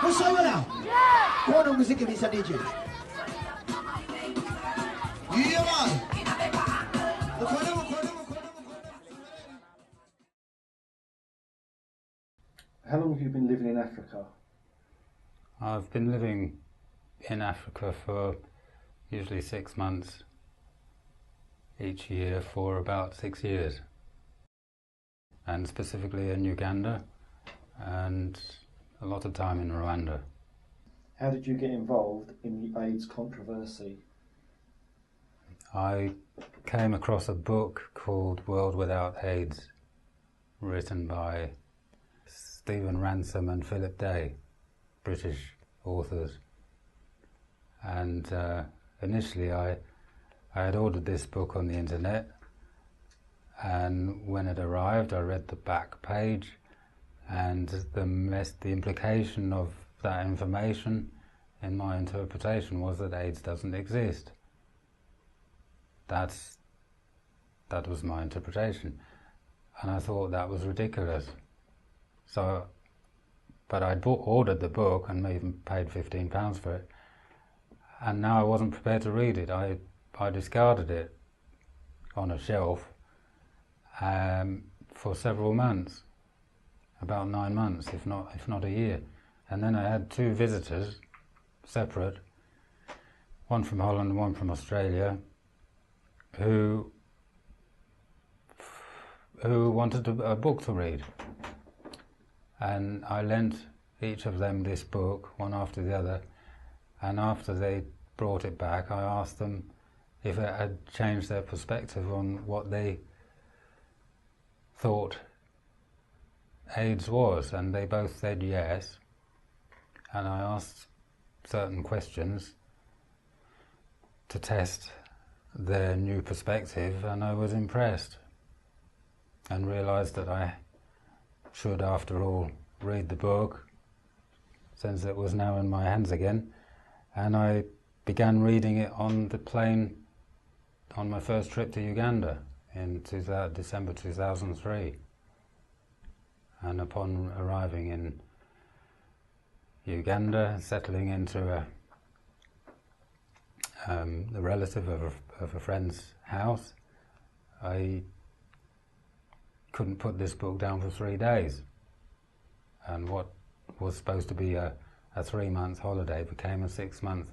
Buona musica mi sa dice. How long have you been living in Africa? I've been living in Africa for usually 6 months each year for about 6 years, and specifically in Uganda and a lot of time in Rwanda. How did you get involved in the AIDS controversy? I came across a book called World Without AIDS, written by Stephen Ransom and Philip Day, British authors. And initially I had ordered this book on the internet, and when it arrived I read the back page, and the implication of that information in my interpretation was that AIDS doesn't exist. That was my interpretation, and I thought that was ridiculous. So, but I'd ordered the book and even paid £15 for it, and now I wasn't prepared to read it. I discarded it on a shelf for several months, about 9 months, if not a year. And then I had 2 visitors, separate, one from Holland and one from Australia, who wanted a book to read. And I lent each of them this book, one after the other, and after they brought it back, I asked them if it had changed their perspective on what they thought AIDS was, and they both said yes. And I asked certain questions to test their new perspective, and I was impressed and realised that I should, after all, read the book, since it was now in my hands again. And I began reading it on the plane on my first trip to Uganda in December 2003. And upon arriving in Uganda, settling into a relative of a friend's house, I couldn't put this book down for 3 days. And what was supposed to be a 3-month holiday became a 6-month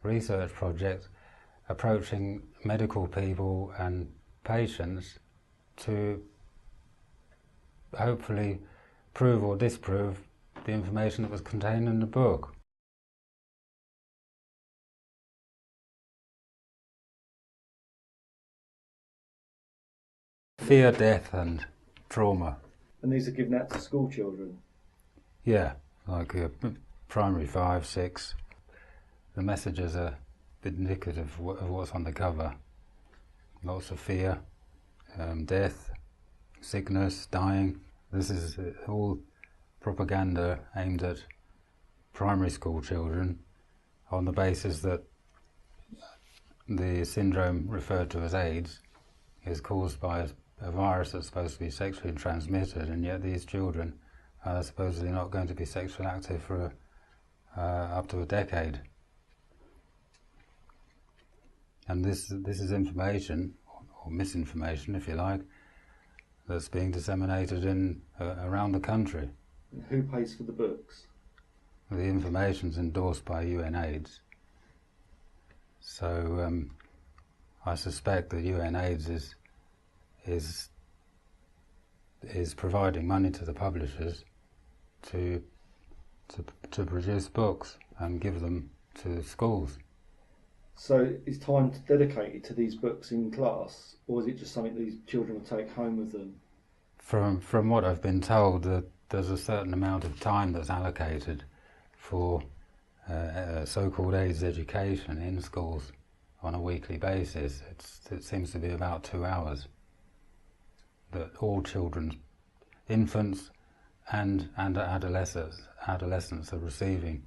research project, approaching medical people and patients to hopefully prove or disprove the information that was contained in the book. Fear, death and trauma. And these are given out to school children? Yeah, like primary 5, 6. The messages are indicative of what's on the cover. Lots of fear, death, sickness, dying. This is all propaganda aimed at primary school children on the basis that the syndrome referred to as AIDS is caused by a virus that's supposed to be sexually transmitted, and yet these children are supposedly not going to be sexually active for up to a decade. And this is information, or misinformation if you like, that's being disseminated around the country. And who pays for the books? The information's endorsed by UNAIDS. So I suspect that UNAIDS is providing money to the publishers to produce books and give them to schools. So is time dedicated to these books in class, or is it just something these children will take home with them? From what I've been told, that there's a certain amount of time that's allocated for so-called AIDS education in schools on a weekly basis. It seems to be about 2 hours that all children, infants and adolescents are receiving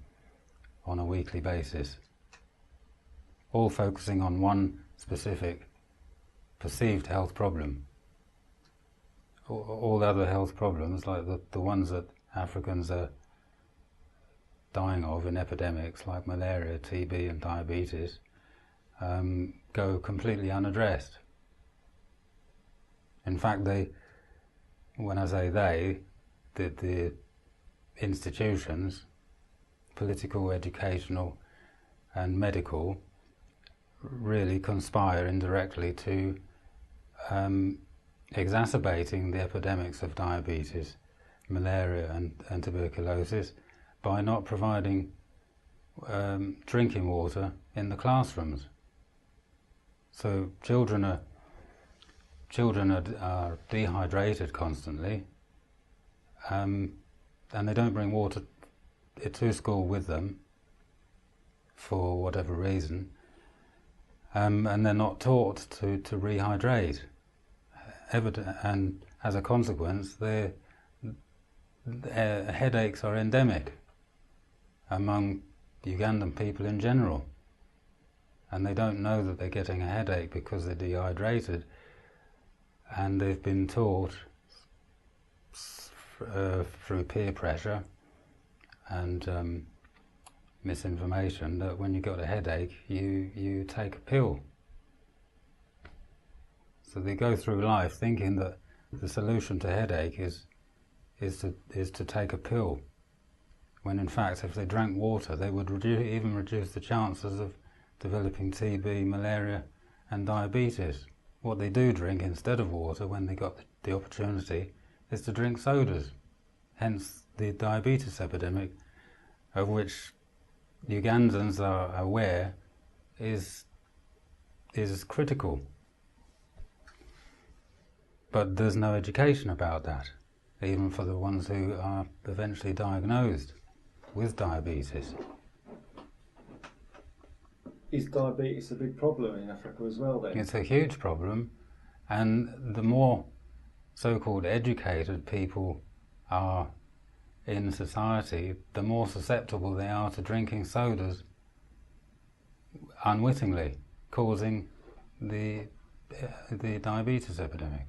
on a weekly basis, all focusing on one specific perceived health problem. All other health problems, like the ones that Africans are dying of in epidemics like malaria, TB and diabetes go completely unaddressed. In fact, when I say they, the institutions, political, educational and medical, really conspire indirectly to exacerbating the epidemics of diabetes, malaria and tuberculosis by not providing drinking water in the classrooms. So children are dehydrated constantly, and they don't bring water to school with them for whatever reason, and they're not taught to rehydrate. And as a consequence, their headaches are endemic among Ugandan people in general, and they don't know that they're getting a headache because they're dehydrated, and they've been taught through peer pressure and misinformation that when you got a headache you take a pill. So they go through life thinking that the solution to headache is to take a pill, when in fact if they drank water they would even reduce the chances of developing TB, malaria and diabetes. What they do drink instead of water when they got the opportunity is to drink sodas, hence the diabetes epidemic, of which Ugandans are aware is critical. But there's no education about that, even for the ones who are eventually diagnosed with diabetes. Is diabetes a big problem in Africa as well then? It's a huge problem, and the more so-called educated people are in society, the more susceptible they are to drinking sodas unwittingly, causing the diabetes epidemic.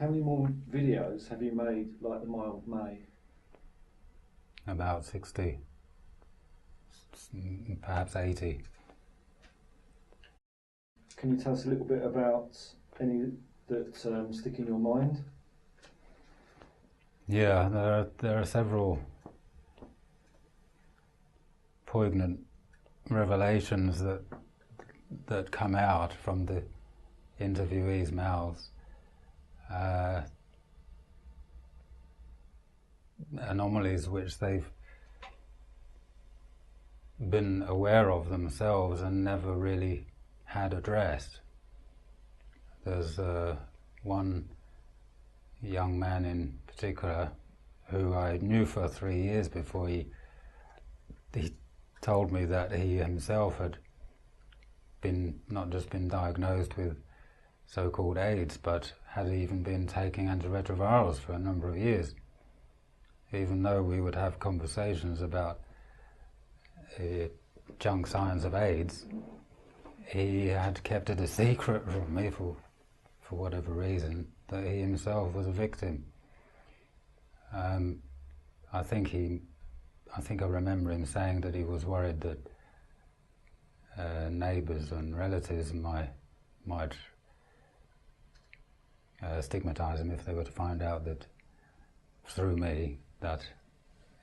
How many more videos have you made like the Mild May? About 60, perhaps 80. Can you tell us a little bit about any that stick in your mind? Yeah, there are several poignant revelations that come out from the interviewees' mouths. Anomalies which they've been aware of themselves and never really had addressed. There's one young man in particular who I knew for 3 years before he told me that he himself had not just been diagnosed with so-called AIDS, but had even been taking antiretrovirals for a number of years. Even though we would have conversations about junk science of AIDS, he had kept it a secret from me for whatever reason, that he himself was a victim. I think I remember him saying that he was worried that neighbours and relatives might stigmatise him if they were to find out that through me that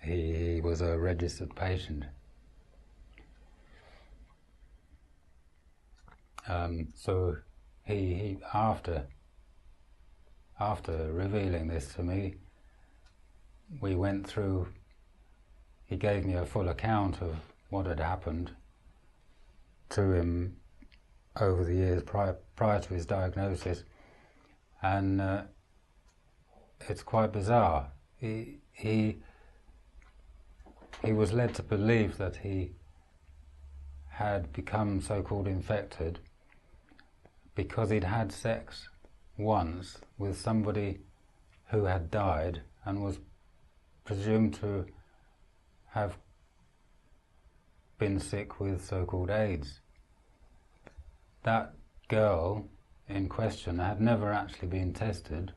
he was a registered patient. So he after revealing this to me, he gave me a full account of what had happened to him over the years prior to his diagnosis, and it's quite bizarre. He was led to believe that he had become so-called infected because he'd had sex once with somebody who had died and was presumed to have been sick with so-called AIDS. That girl in question had never actually been tested,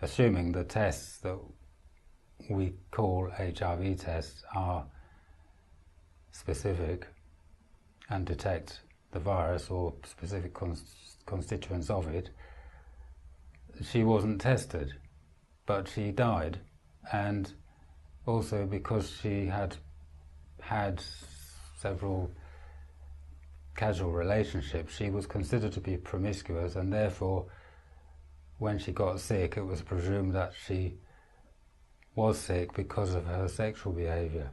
assuming the tests that we call HIV tests are specific and detect the virus or specific constituents of it. She wasn't tested, but she died, and also because she had had several casual relationships, she was considered to be promiscuous, and therefore when she got sick it was presumed that she was sick because of her sexual behaviour.